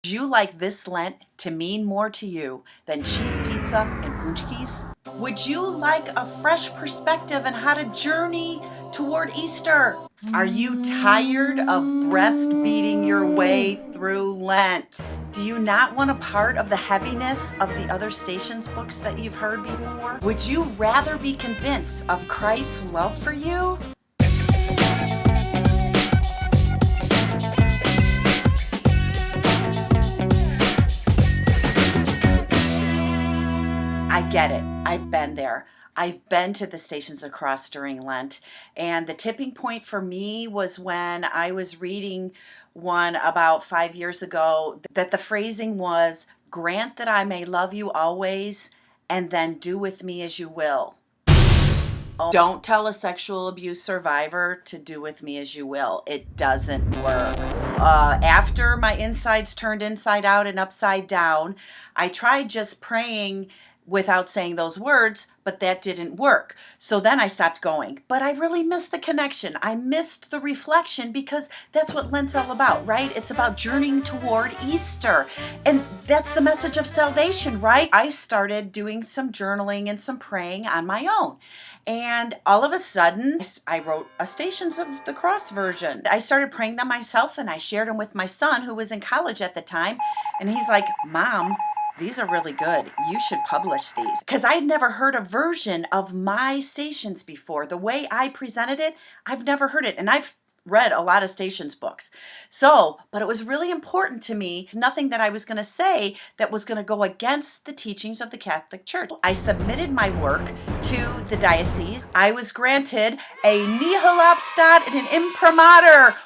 Would you like this Lent to mean more to you than cheese pizza and punchkis? Would you like a fresh perspective on how to journey toward Easter? Are you tired of breastfeeding your way through Lent? Do you not want a part of the heaviness of the other Stations books that you've heard before? Would you rather be convinced of Christ's love for you? I get it. I've been there. I've been to the Stations of Cross during Lent. And the tipping point for me was when I was reading one about 5 years ago that the phrasing was, "Grant that I may love you always, and then do with me as you will." Don't tell a sexual abuse survivor to do with me as you will. It doesn't work. After my insides turned inside out and upside down, I tried just praying without saying those words, but that didn't work. So then I stopped going. But I really missed the connection. I missed the reflection because that's what Lent's all about, right? It's about journeying toward Easter. And that's the message of salvation, right? I started doing some journaling and some praying on my own. And all of a sudden, I wrote a Stations of the Cross version. I started praying them myself, and I shared them with my son, who was in college at the time. And he's like, "Mom, these are really good. You should publish these." Because I'd never heard a version of my Stations before. The way I presented it, I've never heard it. And I've read a lot of Stations books. But it was really important to me. Nothing that I was going to say that was going to go against the teachings of the Catholic Church. I submitted my work to the diocese. I was granted a nihil obstat and an imprimatur.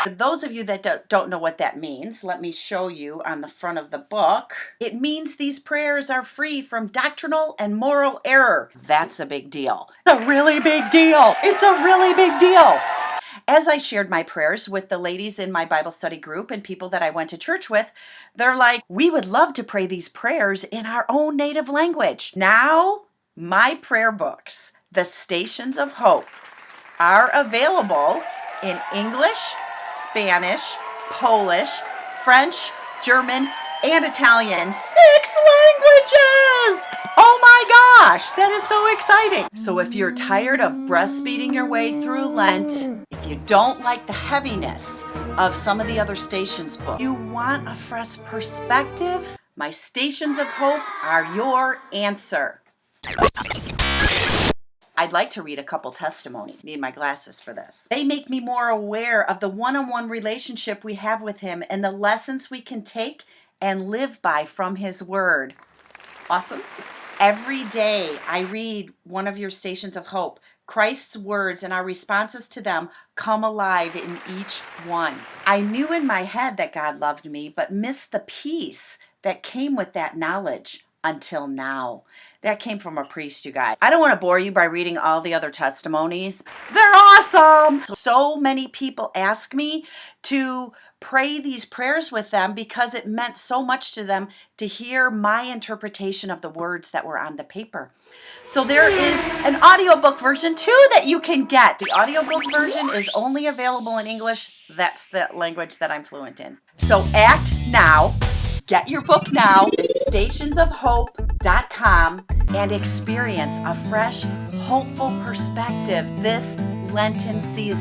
For those of you that don't know what that means, let me show you on the front of the book. It means these prayers are free from doctrinal and moral error. That's a big deal. It's a really big deal. It's a really big deal. As I shared my prayers with the ladies in my Bible study group and people that I went to church with, they're like, "We would love to pray these prayers in our own native language." Now, my prayer books, the Stations of Hope, are available in English, Spanish, Polish, French, German, and Italian. 6 languages! Oh my gosh, that is so exciting. So if you're tired of breastfeeding your way through Lent, if you don't like the heaviness of some of the other Stations books, you want a fresh perspective, my Stations of Hope are your answer. I'd like to read a couple testimonies. Need my glasses for this. They make me more aware of the one-on-one relationship we have with him and the lessons we can take and live by from his word. Awesome. Every day I read one of your Stations of Hope. Christ's words and our responses to them come alive in each one. I knew in my head that God loved me, but missed the peace that came with that knowledge. Until now. That came from a priest, you guys. I don't want to bore you by reading all the other testimonies. They're awesome! So many people ask me to pray these prayers with them because it meant so much to them to hear my interpretation of the words that were on the paper. So there is an audiobook version too that you can get. The audiobook version is only available in English. That's the language that I'm fluent in. So act now. Get your book now at stationsofhope.com and experience a fresh, hopeful perspective this Lenten season.